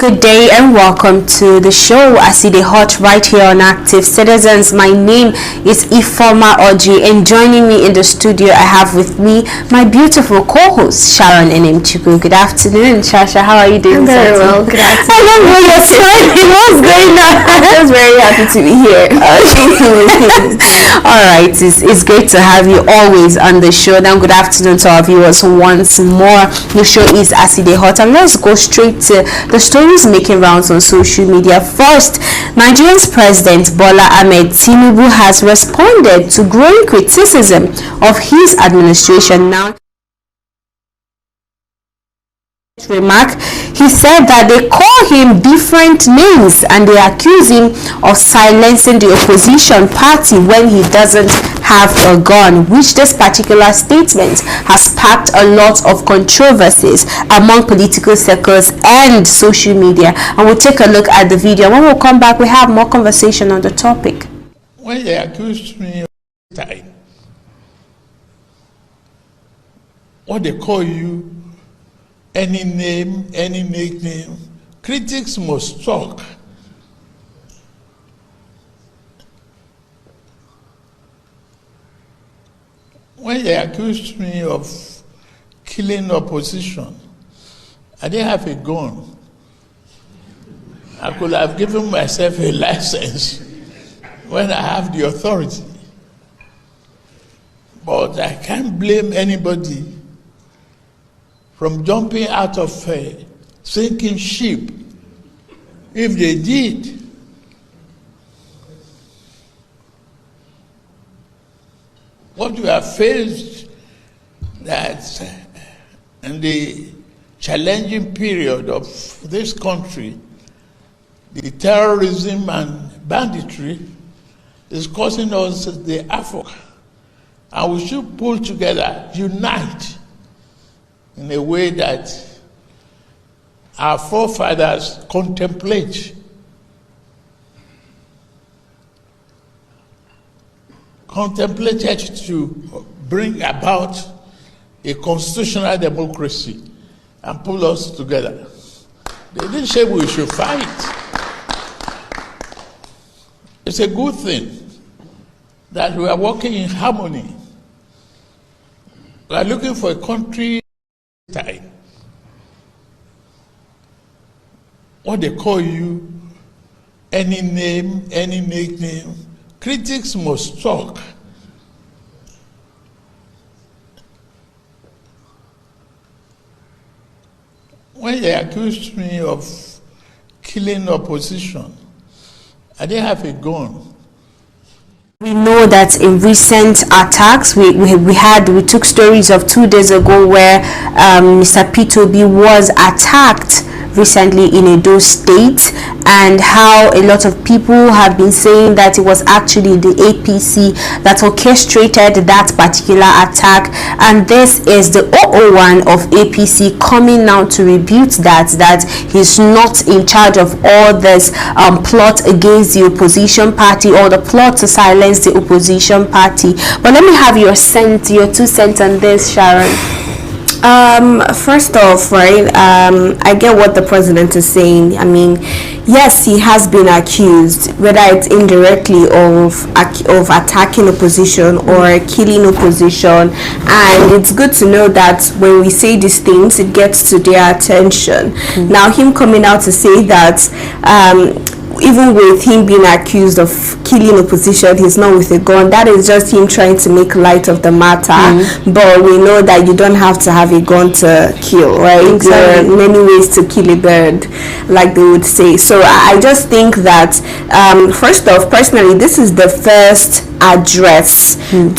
Good day and welcome to the show. I see the hot right here on Active Citizens. My name is Ifoma Oji, and joining me in the studio I have with me my beautiful co-host Sharon Enemchukwu. Good afternoon, Shasha. How are you doing? I'm very well. Good afternoon. I love how you're smiling. What's going on? I'm just very happy to be here. All right, it's great to have you always on the show. Now, good afternoon to our viewers once more. The show is Aside Hot, and let's go straight to the stories making rounds on social media. First, Nigerian's President Bola Ahmed Tinubu has responded to growing criticism of his administration. Now, remark, he said that they call him different names and they accuse him of silencing the opposition party when he doesn't have a gun, which this particular statement has sparked a lot of controversies among political circles and social media. And we'll take a look at the video. When we come back, we have more conversation on the topic. When they accused me of time, what they call you, any name, any nickname, critics must talk. When they accused me of killing opposition, I didn't have a gun. I could have given myself a license when I have the authority. But I can't blame anybody from jumping out of a sinking ship. If they did, what we have faced that in the challenging period of this country, the terrorism and banditry is causing us the havoc, and we should pull together, unite, in a way that our forefathers contemplated to bring about a constitutional democracy and pull us together. They didn't say we should fight. It's a good thing that we are working in harmony. We are looking for a country time. What they call you, any name, any nickname, critics must talk. When they accused me of killing opposition, I didn't have a gun. We know that in recent attacks, we took stories of 2 days ago where Mr. P2B was attacked recently in Edo State, and how a lot of people have been saying that it was actually the APC that orchestrated that particular attack, and this is the 001 of APC coming now to rebut that he's not in charge of all this plot against the opposition party or the plot to silence the opposition party. But let me have your 2 cents on this, Sharon. First off, right, I get what the president is saying. I mean, yes, he has been accused, whether it's indirectly of attacking opposition or killing opposition, and it's good to know that when we say these things, it gets to their attention. Now, him coming out to say that even with him being accused of killing opposition, he's not with a gun. That is just him trying to make light of the matter. But we know that you don't have to have a gun to kill, right? Exactly. There are many ways to kill a bird, like they would say. So I just think that, first off, personally, this is the first address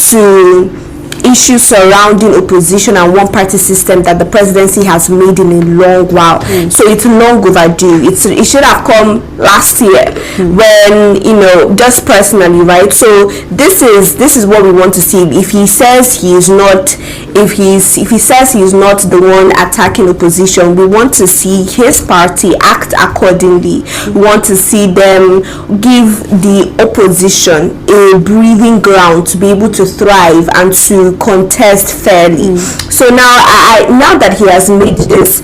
to issues surrounding opposition and one-party system that the presidency has made in a long while. So it's long overdue. It should have come last year when, just personally, right? So this is what we want to see. If he says he is not, if he says he is not the one attacking opposition, we want to see his party act accordingly. We want to see them give the opposition a breathing ground to be able to thrive and to to contest fairly. So now that he has made this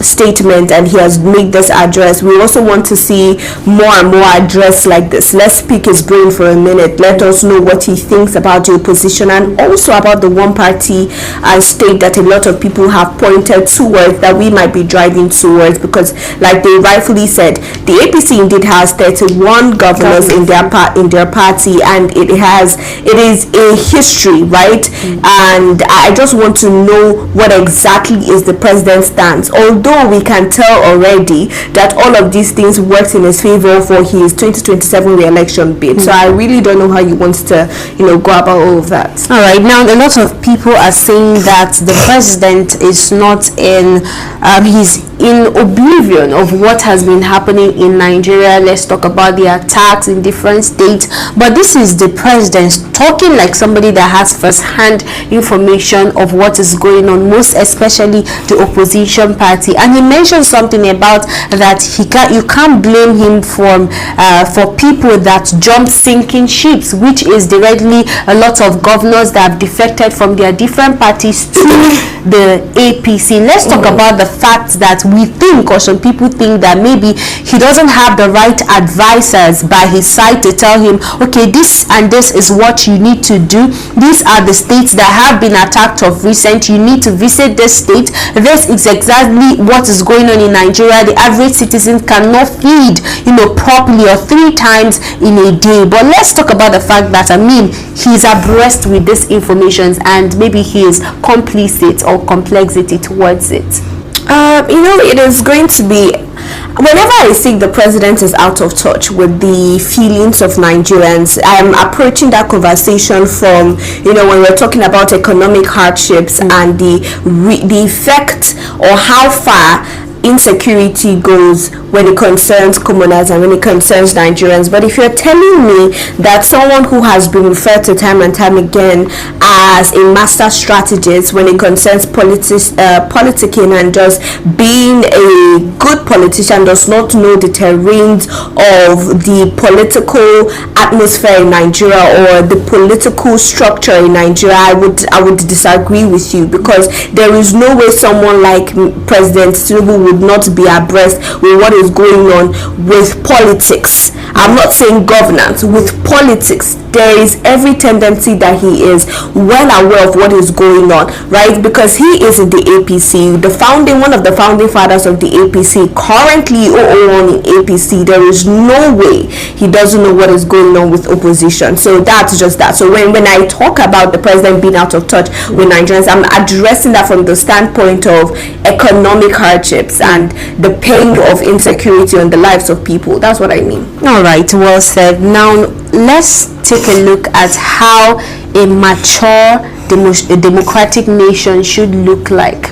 statement and he has made this address, we also want to see more and more address like this. Let's pick his brain for a minute. Let us know what he thinks about the opposition and also about the one party state that a lot of people have pointed towards, that we might be driving towards, because like they rightfully said, the APC indeed has 31 governors in their party, and it is a history, right? And I just want to know what exactly is the president's stance, although we can tell already that all of these things worked in his favor for his 2027 re-election bid. So I really don't know how he wants to go about all of that. All right, now a lot of people are saying that the president is not in he's in oblivion of what has been happening in Nigeria. Let's talk about the attacks in different states, but this is the president talking like somebody that has first-hand information of what is going on, most especially the opposition party. And he mentioned something about that you can't blame him for people that jump sinking ships, which is directly a lot of governors that have defected from their different parties to the APC. Let's talk about the fact that we think, or some people think, that maybe he doesn't have the right advisors by his side to tell him, okay, this and this is what you need to do. These are the states that have been attacked of recent. You need to visit this state. This is exactly what is going on in Nigeria. The average citizen cannot feed, properly or 3 times in a day. But let's talk about the fact that, he's abreast with this information and maybe he is complicit or complexity towards it. It is going to be, whenever I think the president is out of touch with the feelings of Nigerians, I'm approaching that conversation from, when we're talking about economic hardships and the effect or how far insecurity goes when it concerns commoners and when it concerns Nigerians. But if you're telling me that someone who has been referred to time and time again as a master strategist when it concerns politicking and just being a good politician does not know the terrains of the political atmosphere in Nigeria or the political structure in Nigeria, I would disagree with you, because there is no way someone like President Tinubu would not be abreast with what is going on with politics. I'm not saying governance, with politics. There is every tendency that he is well aware of what is going on, right? Because he is in the APC, one of the founding fathers of the APC, currently 001 in APC. There is no way he doesn't know what is going on with opposition. So that's just that. So when I talk about the president being out of touch with Nigerians, I'm addressing that from the standpoint of economic hardships and the pain of insecurity on the lives of people. That's what I mean. All right, well said. Now let's take a look at how a mature democratic nation should look like.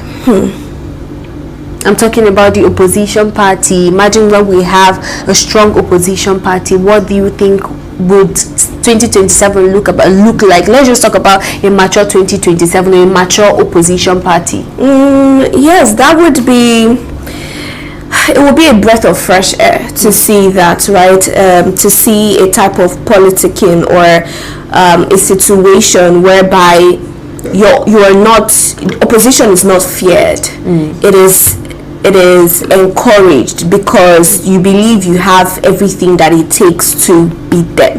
I'm talking about the opposition party. Imagine when we have a strong opposition party. What do you think would 2027 look like? Let's just talk about a mature 2027 or a mature opposition party. Yes, that would be, it would be a breath of fresh air to see that, right? To see a type of politicking or a situation whereby you are not, opposition is not feared. It is encouraged because you believe you have everything that it takes to beat them,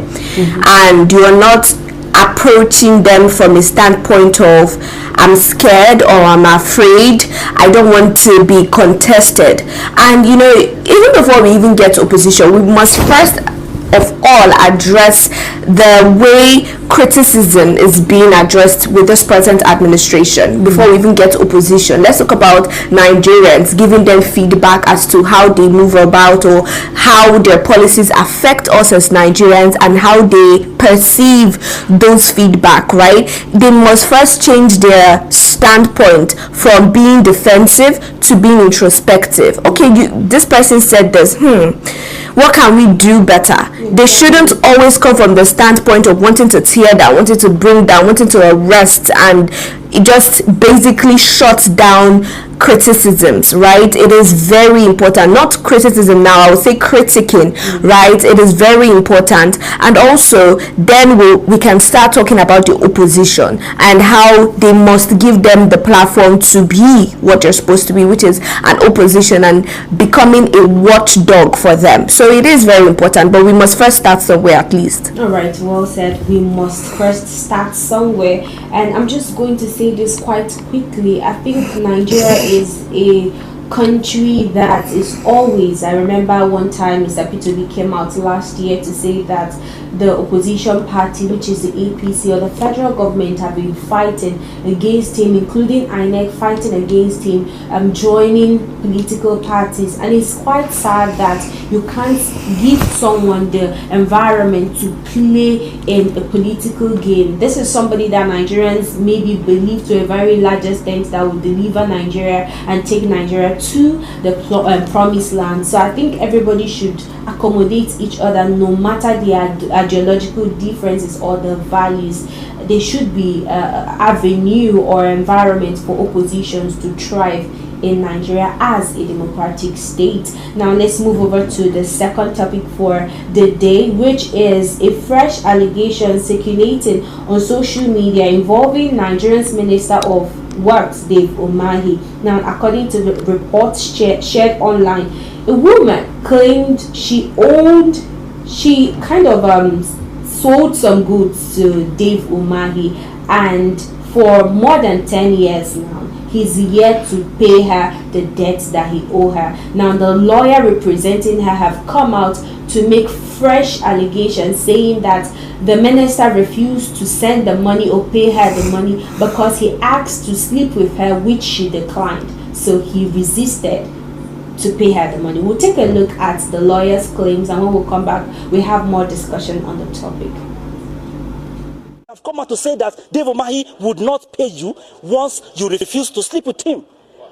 and you are not approaching them from a standpoint of I'm scared or I'm afraid, I don't want to be contested. And even before we even get to opposition, we must first of all address the way criticism is being addressed with this present administration before we even get to opposition. Let's talk about Nigerians, giving them feedback as to how they move about or how their policies affect us as Nigerians and how they perceive those feedback, right? They must first change their standpoint from being defensive to being introspective. Okay, this person said this, what can we do better? They shouldn't always come from the standpoint of wanting to tear down, wanting to bring down, wanting to arrest and it just basically shuts down criticisms, right? It is very important. Not criticism now, I would say critiquing, right? It is very important. And also then we can start talking about the opposition and how they must give them the platform to be what they're supposed to be, which is an opposition, and becoming a watchdog for them. So it is very important, but we must first start somewhere at least. All right, well said. We must first start somewhere, and I'm just going to say this quite quickly. I think Nigeria is a country that is always, I remember one time Mr. P2B came out last year to say that the opposition party, which is the APC, or the federal government, have been fighting against him, including INEC fighting against him, joining political parties. And it's quite sad that you can't give someone the environment to play in a political game. This is somebody that Nigerians maybe believe to a very large extent that will deliver Nigeria and take Nigeria to the promised land. So I think everybody should accommodate each other, no matter the ideological differences or the values. There should be avenue or environment for oppositions to thrive in Nigeria as a democratic state. Now let's move over to the second topic for the day, which is a fresh allegation circulating on social media involving Nigerian's Minister of Works, Dave Umahi. Now, according to the reports shared online, a woman claimed she kind of sold some goods to Dave Umahi, and for more than 10 years now, he's yet to pay her the debts that he owed her. Now, the lawyer representing her have come out to make fresh allegations saying that the minister refused to send the money or pay her the money because he asked to sleep with her, which she declined. So he resisted to pay her the money. We'll take a look at the lawyer's claims, and when we come back, we have more discussion on the topic. I've come out to say that Dave Umahi would not pay you once you refuse to sleep with him.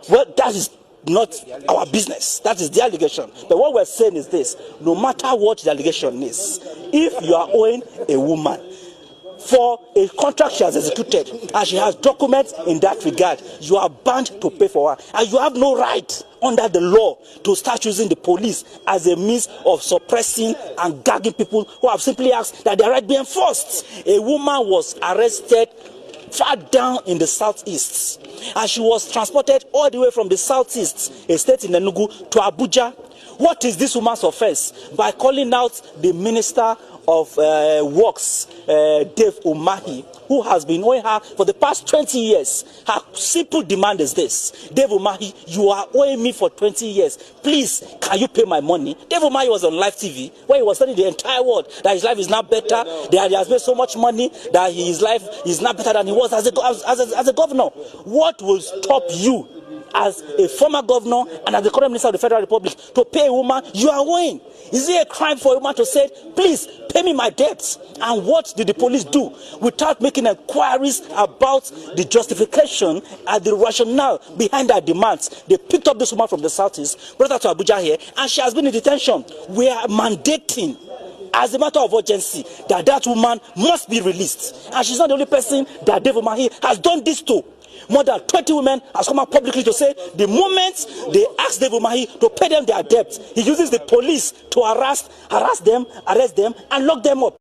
Well, that is not our business. That is the allegation. But what we're saying is this: no matter what the allegation is, if you are owing a woman for a contract she has executed and she has documents in that regard, you are bound to pay for her, and you have no right under the law to start using the police as a means of suppressing and gagging people who have simply asked that their right be enforced. A woman was arrested far down in the southeast, and she was transported all the way from the southeast, a state in Enugu, to Abuja. What is this woman's offense? By calling out the Minister of Works, Dave Umahi, who has been owing her for the past 20 years. Her simple demand is this: Dave Umahi, you are owing me for 20 years. Please, can you pay my money? Dave Umahi was on live TV where he was telling the entire world that his life is now better, that he has made so much money, that his life is now better than he was as a governor. What will stop you as a former governor and as the current minister of the Federal Republic to pay a woman you are owing? Is it a crime for a woman to say, please pay me my debts? And what did the police do without making inquiries about the justification and the rationale behind their demands? They picked up this woman from the southeast, brought her to Abuja here, and she has been in detention. We are mandating, as a matter of urgency, that that woman must be released. And she's not the only person that Dave Umahi has done this to. More than 20 women have come out publicly to say the moment they ask Dave Umahi to pay them their debts, he uses the police to arrest them, and lock them up.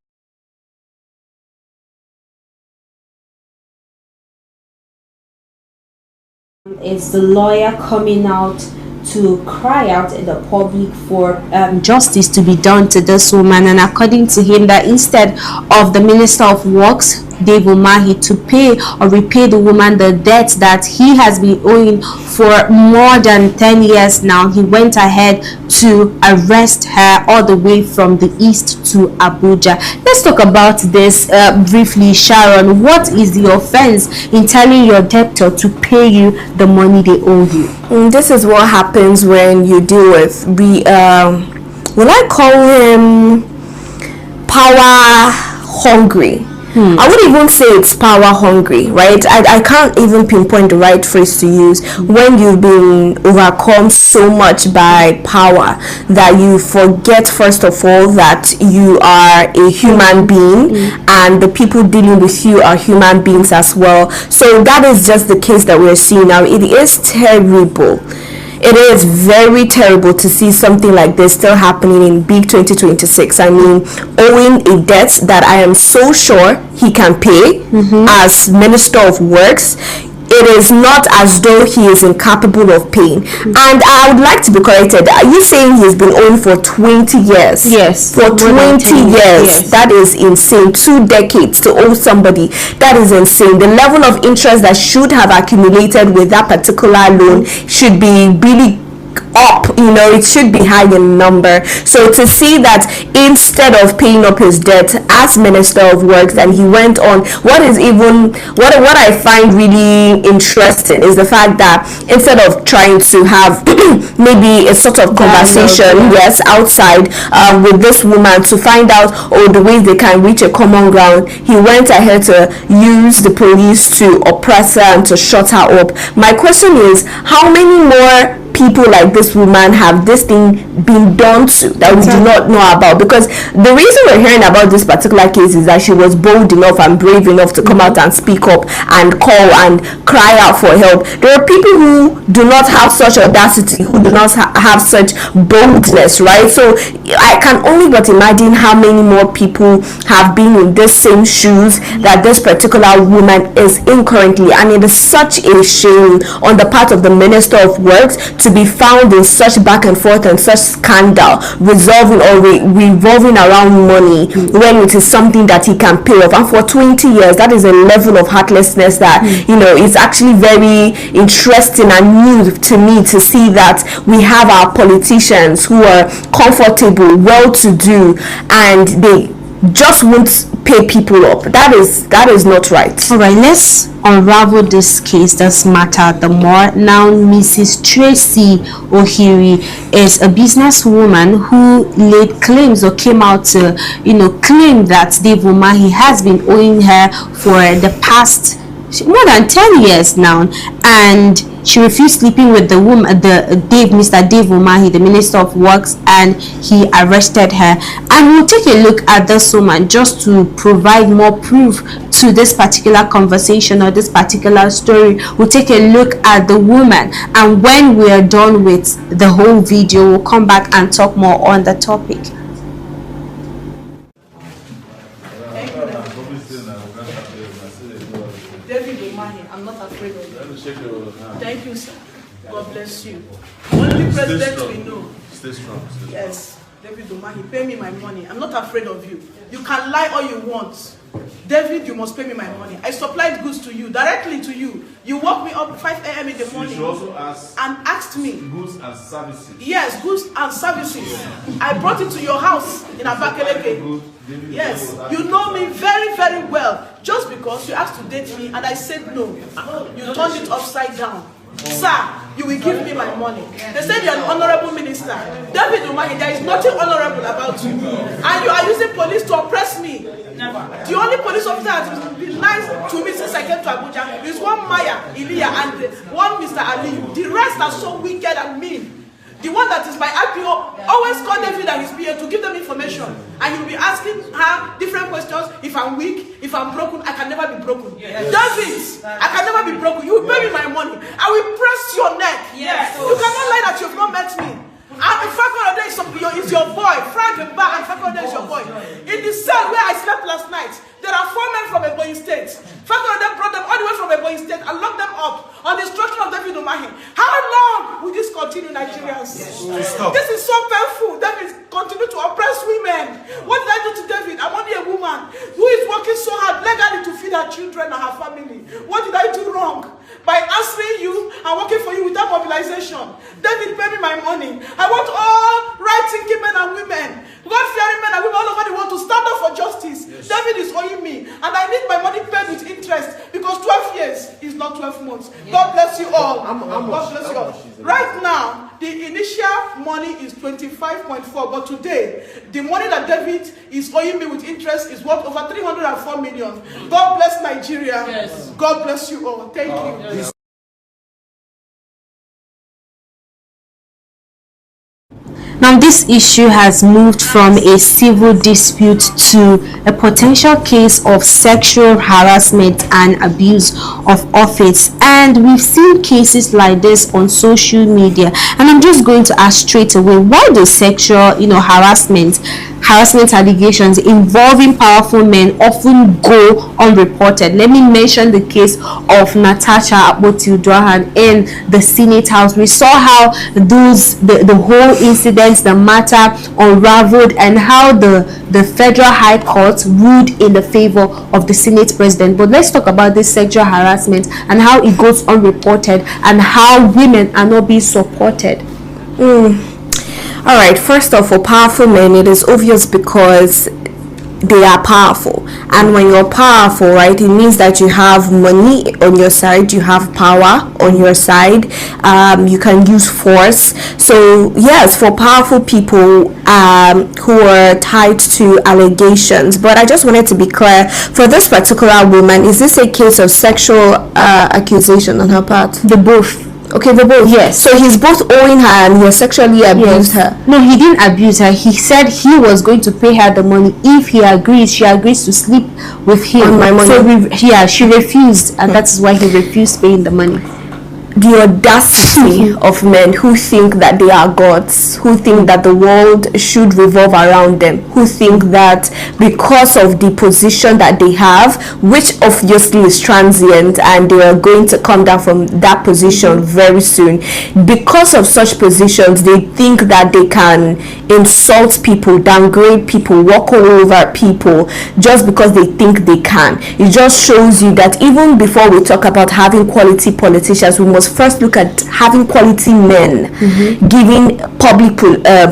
Is the lawyer coming out to cry out in the public for justice to be done to this woman, and according to him, that instead of the Minister of Works, Dave Umahi, to pay or repay the woman the debts that he has been owing for more than 10 years now, he went ahead to arrest her all the way from the east to Abuja. Let's talk about this briefly. Sharon, what is the offense in telling your debtor to pay you the money they owe you? This is what happens when you deal with will I call him power hungry I wouldn't even say it's power hungry, right? I can't even pinpoint the right phrase to use when you've been overcome so much by power that you forget, first of all, that you are a human being and the people dealing with you are human beings as well. So that is just the case that we're seeing now. It is terrible. It is very terrible to see something like this still happening in big 2026. I mean, owing a debt that I am so sure he can pay as Minister of Works. It is not as though he is incapable of paying. And I would like to be corrected. Are you saying he's been owing for 20 years? Yes. For 20 years. Yes. That is insane. 2 decades to owe somebody. That is insane. The level of interest that should have accumulated with that particular loan should be really up, it should be high in number. So to see that instead of paying up his debt as Minister of Works, and he went on, what I find really interesting is the fact that instead of trying to have maybe a sort of conversation, yes, outside with this woman to find out the ways they can reach a common ground, he went ahead to use the police to oppress her and to shut her up. My question is, how many more people like this woman have this thing been done to that we do not know about? Because the reason we're hearing about this particular case is that she was bold enough and brave enough to come out and speak up and call and cry out for help. There are people who do not have such audacity, who do not have such boldness, right? So I can only but imagine how many more people have been in this same shoes that this particular woman is in currently. And it is such a shame on the part of the Minister of Works to be found in such back and forth and such scandal resolving or revolving around money when it is something that he can pay off. And for 20 years, that is a level of heartlessness that is actually very interesting and new to me to see that we have our politicians who are comfortable, well-to-do, and they just won't pay people up. That is not right. All right, let's unravel this case, this matter the more. Now, Mrs. Tracy Ohiri is a businesswoman who laid claims or came out to claim that Dave Umahi has been owing her for the past more than 10 years now, and she refused sleeping with the woman, Mr. Dave Umahi, the Minister of Works, and he arrested her. And we'll take a look at this woman just to provide more proof to this particular conversation or this particular story. We'll take a look at the woman, and when we are done with the whole video, we'll come back and talk more on the topic. I'm not afraid of you. Thank you, sir. God bless you. Only president we know. Stay strong. Yes. David Umahi, pay me my money. I'm not afraid of you. You can lie all you want. David, you must pay me my money. I supplied goods to you, directly to you. You woke me up 5 a.m. in the morning. You should also ask and asked me. Goods and services. Yes, goods and services. I brought it to your house in Abakaleke. Yes, you know me very, very well. Just because you asked to date me and I said no, you turned it upside down. Sir, you will give me my money. They said you're an honorable minister. David Umahi, there is nothing honorable about you. And you are using police to oppress me. The only police officer that has been nice to me since I came to Abuja is one Maya, Ilya, and one Mr. Ali. The rest are so wicked and mean. The one that is by IPO always call David and his PA to give them information. And he will be asking her different questions. If I'm weak, if I'm broken, I can never be broken. Yes. David, I can never be broken. You will pay me my money. I will press your neck. Yes. You cannot lie that you have not met me. And Fakorode is your boy. Frank and Fakorode is your boy. In the cell where I slept last night, there are 4 men from Ebonyi State. Fakorode brought them all the way from Ebonyi State and locked them up on the instruction of David Umahi. How long will this continue, Nigerians? Yes. This is so painful. David continue to oppress women. What did I do to David? I'm only a woman who is working so hard legally to feed her children and her family. What did I do wrong? By answering you and working for you without mobilization. David, pay me my money. I want all right-thinking men and women, God-fearing men and women all over the world to stand up for justice. Yes. David is owing me, and I need my money paid with interest because 12 years is not 12 months. Yes. God bless you all. God bless you all. Right now, the initial money is 25.4, but today, the money that David is owing me with interest is worth over 304 million. God bless Nigeria. Yes. God bless you all. Thank you. Yes. Now, this issue has moved from a civil dispute to a potential case of sexual harassment and abuse of office, and we've seen cases like this on social media. And I'm just going to ask straight away, why do sexual harassment allegations involving powerful men often go unreported? Let me mention the case of Natasha Akpoti-Uduaghan in the Senate House. We saw how the whole incident, the matter unraveled, and how the Federal High Court ruled in the favor of the Senate President. But let's talk about this sexual harassment and how it goes unreported and how women are not being supported. All right, first off, for powerful men, it is obvious because they are powerful, and when you're powerful, right, it means that you have money on your side, you have power on your side, you can use force. So yes, for powerful people who are tied to allegations. But I just wanted to be clear, for this particular woman, is this a case of sexual accusation on her part? The both. Okay, the both. Yes. So he's both owing her and he has sexually abused her. No, he didn't abuse her. He said he was going to pay her the money if she agrees to sleep with him. On my money. So she refused, and that's why he refused paying the money. The audacity of men who think that they are gods, who think that the world should revolve around them, who think that because of the position that they have, which obviously is transient and they are going to come down from that position very soon, because of such positions, they think that they can insult people, downgrade people, walk all over people just because they think they can. It just shows you that even before we talk about having quality politicians, we must first look at having quality men giving public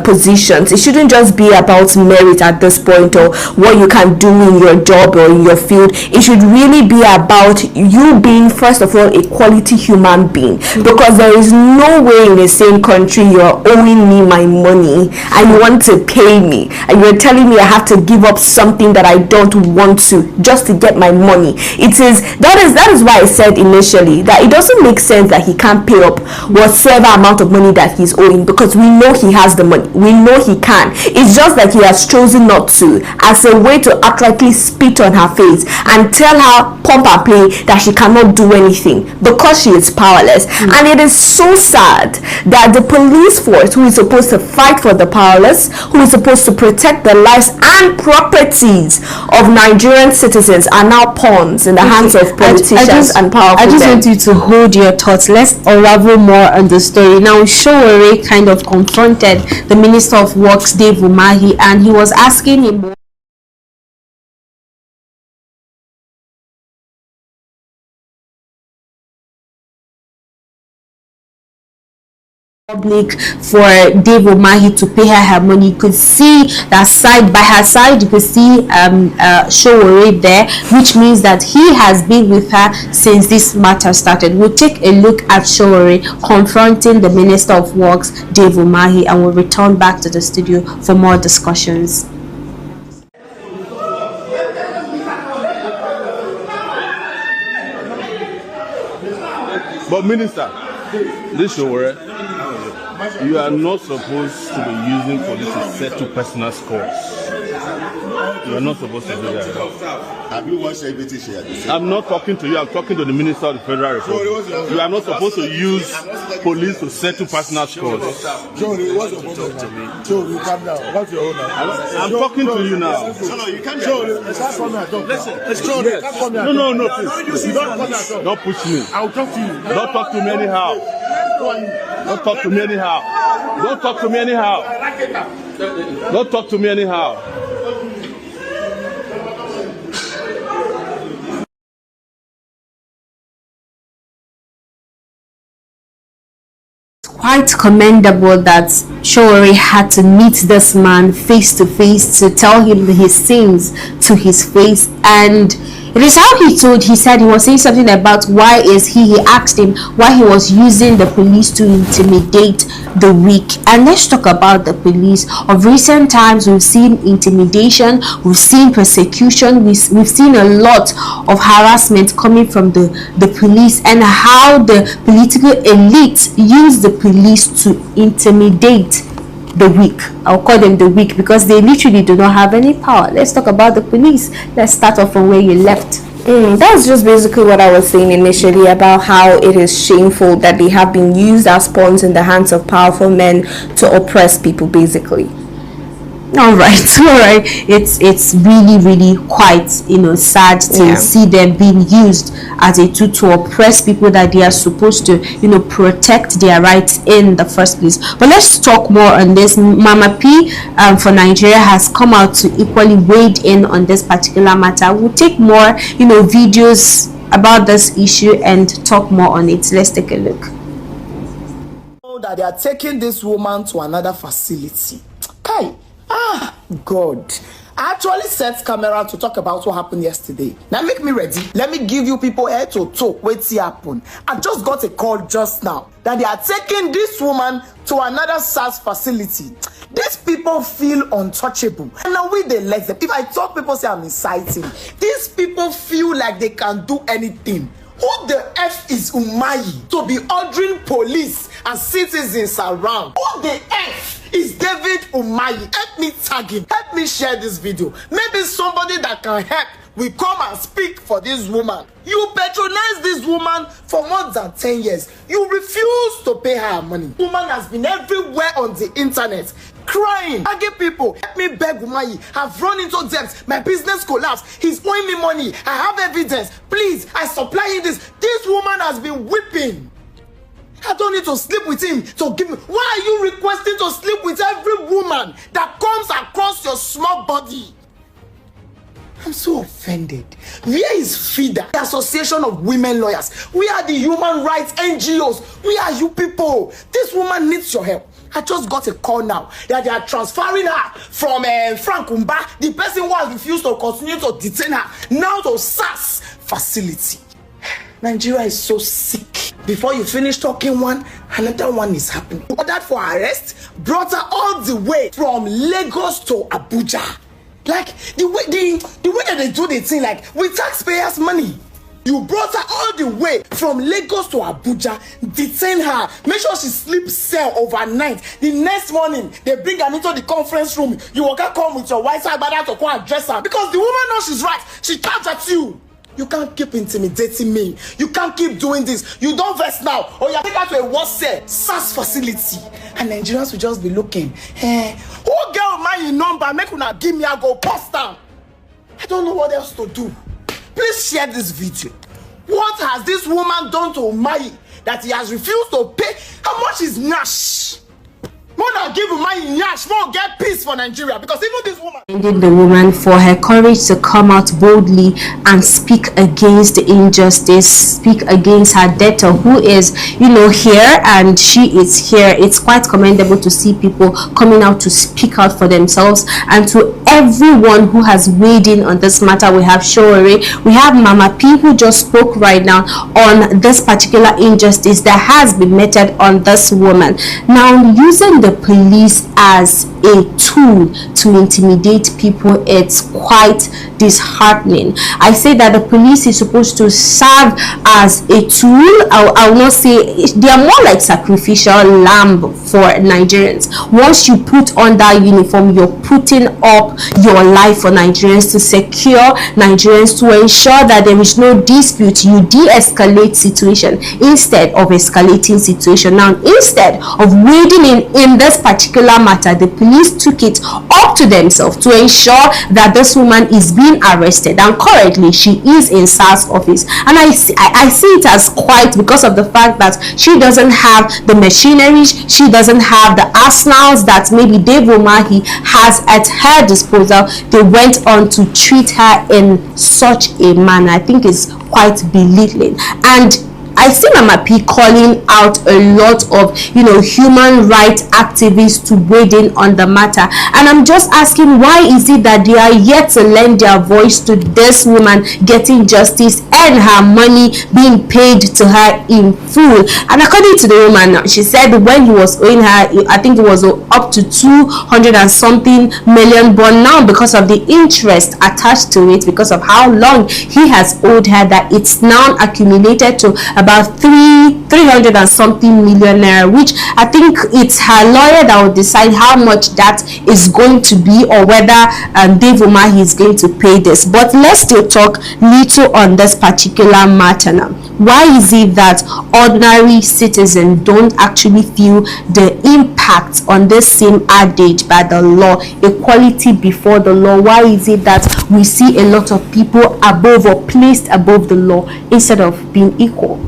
positions. It shouldn't just be about merit at this point or what you can do in your job or in your field. It should really be about you being, first of all, a quality human being, because there is no way in the same country you're owing me my money and you want to pay me and you're telling me I have to give up something that I don't want to just to get my money. That is why I said initially that it doesn't make sense that he can't pay up whatever amount of money that he's owing, because we know he has the money, we know he can. It's just that he has chosen not to, as a way to outrightly spit on her face and tell her, pump and play, that she cannot do anything because she is powerless. And it is so sad that the police force, who is supposed to fight for the powerless, who is supposed to protect the lives and properties of Nigerian citizens, are now pawns in the hands of politicians and powerful men. I just want you to hold your thoughts. Let's unravel more on the story. Now, Showore kind of confronted the Minister of Works, Dave Umahi, and he was asking him public for Dave Umahi to pay her money. You could see that side by her side, you could see Showore there, which means that he has been with her since this matter started. We'll take a look at Showore confronting the Minister of Works, Dave Umahi, and we'll return back to the studio for more discussions. But Minister, this Showore, you are not supposed to be using police to settle personal scores. You are not supposed to do that. Have you watched IBTC? I'm not talking to you. I'm talking to the Minister of the Federal Republic. You are not supposed to use police to settle personal scores. Johnny, what's your problem? Johnny, calm down. What's your own? I'm talking to you now. No, you can't. Johnny, let's come here. Listen, Johnny, can't come here. No, please. Don't push me. I'll talk to you. Don't talk to me anyhow. Don't talk to me anyhow. Don't talk to me anyhow. Don't talk to me anyhow. Quite commendable that Showore had to meet this man face to face to tell him his sins to his face, and It is how he said he was saying something about why is he asked him why he was using the police to intimidate the weak. And let's talk about the police. Of recent times, we've seen intimidation, we've seen persecution, we've seen a lot of harassment coming from the police, and how the political elite use the police to intimidate the weak. I'll call them the weak because they literally do not have any power. Let's talk about the police. Let's start off from where you left. That's just basically what I was saying initially about how it is shameful that they have been used as pawns in the hands of powerful men to oppress people, basically. All right. It's really quite sad to see them being used as a tool to oppress people that they are supposed to protect their rights in the first place. But let's talk more on this. Mama P for Nigeria has come out to equally wade in on this particular matter. We'll take more videos about this issue and talk more on it. Let's take a look. That they are taking this woman to another facility. Kai. God. I actually set camera to talk about what happened yesterday. Now make me ready. Let me give you people here to talk. Wait see happen. I just got a call just now that they are taking this woman to another SARS facility. These people feel untouchable. And now they let them. If I talk, people say I'm inciting. These people feel like they can do anything. Who the F is Umahi to be ordering police and citizens around? Who the F is David Umahi? Help me tag him. Help me share this video. Maybe somebody that can help will come and speak for this woman. You patronize this woman for more than 10 years. You refuse to pay her money. Woman has been everywhere on the internet crying. I get people, help me beg Umahi. I've run into debt. My business collapsed. He's owing me money. I have evidence. Please, I supply you this. This woman has been weeping. I don't need to sleep with him to give me. Why are you requesting to sleep with every woman that comes across your small body? I'm so offended. Where is FIDA, the Association of Women Lawyers? Where are the human rights NGOs? Where are you people? This woman needs your help. I just got a call now that they are transferring her from Frank Umba, the person who has refused to continue to detain her, now to SARS facility. Nigeria is so sick. Before you finish talking one, another one is happening. Ordered for arrest, brought her all the way from Lagos to Abuja. Like the way that they do the thing, like with taxpayers' money. You brought her all the way from Lagos to Abuja, detain her, make sure she sleeps cell overnight. The next morning, they bring her into the conference room. You will come with your white side brother to go and dress her. Because the woman knows she's right. She comes at you. You can't keep intimidating me. You can't keep doing this. You don't vex now. Or you take her to a what's SARS facility. And Nigerians will just be looking. Who girl my number? Make una give me, I go post down. I don't know what else to do. Please share this video. What has this woman done to Umahi that he has refused to pay? How much is Nash? More than give Umahi Nash, more get peace for Nigeria. Because even this woman... The woman for her courage to come out boldly and speak against the injustice, speak against her debtor who is, here, and she is here. It's quite commendable to see people coming out to speak out for themselves. And to everyone who has weighed in on this matter, we have Showore, we have Mama P who just spoke right now on this particular injustice that has been meted on this woman. Now, using the police as a tool to intimidate people, it's quite disheartening. I say that the police is supposed to serve as a tool. I will not say they are more like sacrificial lamb for Nigerians. Once you put on that uniform, you're putting up your life for Nigerians, to secure Nigerians, to ensure that there is no dispute. You de-escalate situation instead of escalating situation. Now, instead of wading in this particular matter, the police took it up to themselves to ensure that this woman is being arrested, and currently she is in SARS office. And I see it as quite because of the fact that she doesn't have the machinery, she doesn't have the arsenals that maybe Dave Umahi has at her disposal. They went on to treat her in such a manner. I think it's quite belittling. And I see Mama P calling out a lot of, human rights activists to wade in on the matter. And I'm just asking, why is it that they are yet to lend their voice to this woman getting justice and her money being paid to her in full? And according to the woman, she said when he was owing her, I think it was up to 200 and something million, but now because of the interest attached to it, because of how long he has owed her, that it's now accumulated to about 300 and something million naira, which I think it's her lawyer that will decide how much that is going to be, or whether Dave Umahi is going to pay this. But let's still talk little on this particular matter now. Why is it that ordinary citizens don't actually feel the impact on this same adage by the law, equality before the law? Why is it that we see a lot of people above or placed above the law instead of being equal?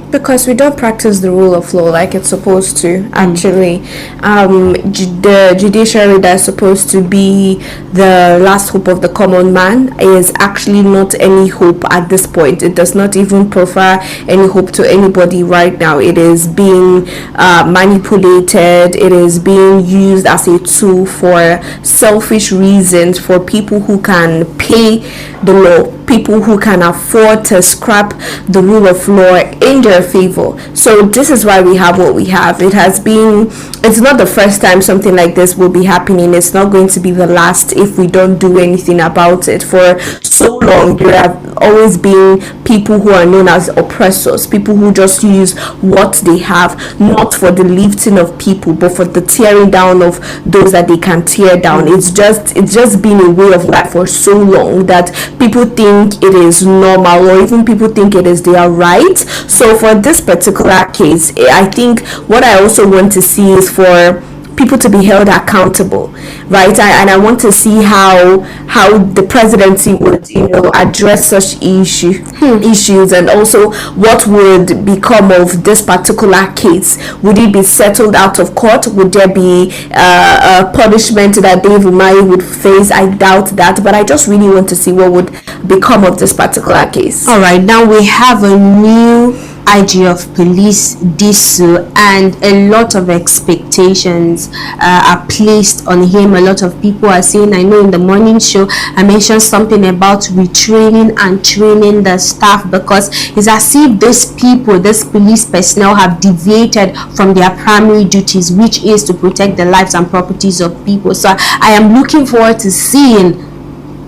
Because we don't practice the rule of law like it's supposed to. Actually, the judiciary that's supposed to be the last hope of the common man is actually not any hope at this point. It does not even proffer any hope to anybody right now. It is being manipulated. It is being used as a tool for selfish reasons, for people who can pay the law, people who can afford to scrap the rule of law in their favor. So this is why we have what we have. It's not the first time something like this will be happening. It's not going to be the last if we don't do anything about it. For so long, there have always been people who are known as oppressors, people who just use what they have, not for the lifting of people, but for the tearing down of those that they can tear down. It's just been a way of life for so long that people think it is normal, or even people think it is their right. So for this particular case, I think what I also want to see is for people to be held accountable, right? And I want to see how the presidency would address such issues, and also what would become of this particular case. Would it be settled out of court? Would there be a punishment that Dave Umahi would face? I doubt that, but I just really want to see what would become of this particular case. All right, now we have a new IG of police, Disu, and a lot of expectations are placed on him. A lot of people are saying, I know in the morning show I mentioned something about retraining and training the staff, because it's as if this police personnel have deviated from their primary duties, which is to protect the lives and properties of people. So I am looking forward to seeing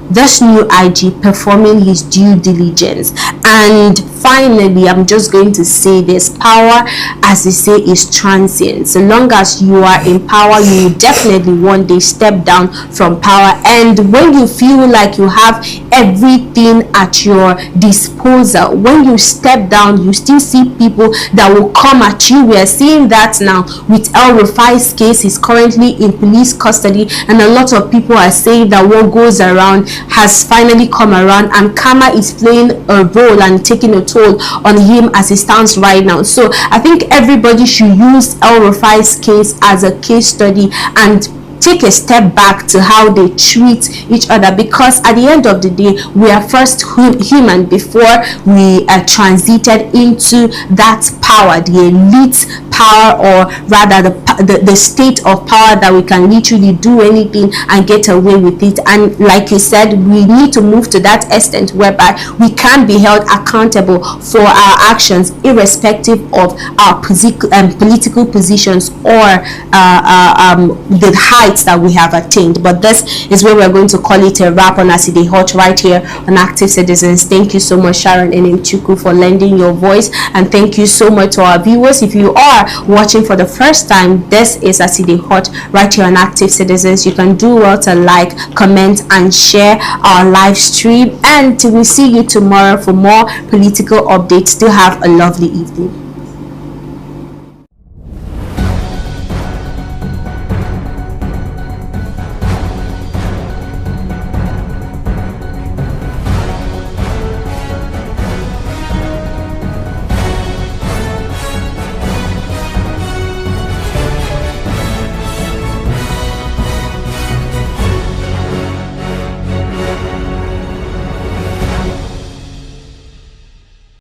this new IG performing his due diligence. And finally, I'm just going to say this: power, as they say, is transient. So long as you are in power, you will definitely one day step down from power. And when you feel like you have everything at your disposal, when you step down, you still see people that will come at you. We are seeing that now with El Rufai's case. He's currently in police custody, and a lot of people are saying that what goes around has finally come around, and karma is playing a role and taking a toll on him as it stands right now. So I think everybody should use El Rufai's case as a case study and take a step back to how they treat each other, because at the end of the day, we are first human before we transited into that power, the elite power, or rather the state of power that we can literally do anything and get away with it. And like you said, we need to move to that extent whereby we can be held accountable for our actions, irrespective of our political positions or the height that we have attained. But this is where we're going to call it a wrap on Aside Hot right here on Active Citizens. Thank you so much, Sharon and Chuku, for lending your voice, and thank you so much to our viewers. If you are watching for the first time, this is Aside Hot right here on Active Citizens. You can do well to like, comment, and share our live stream, and we'll see you tomorrow for more political updates. Still have a lovely evening.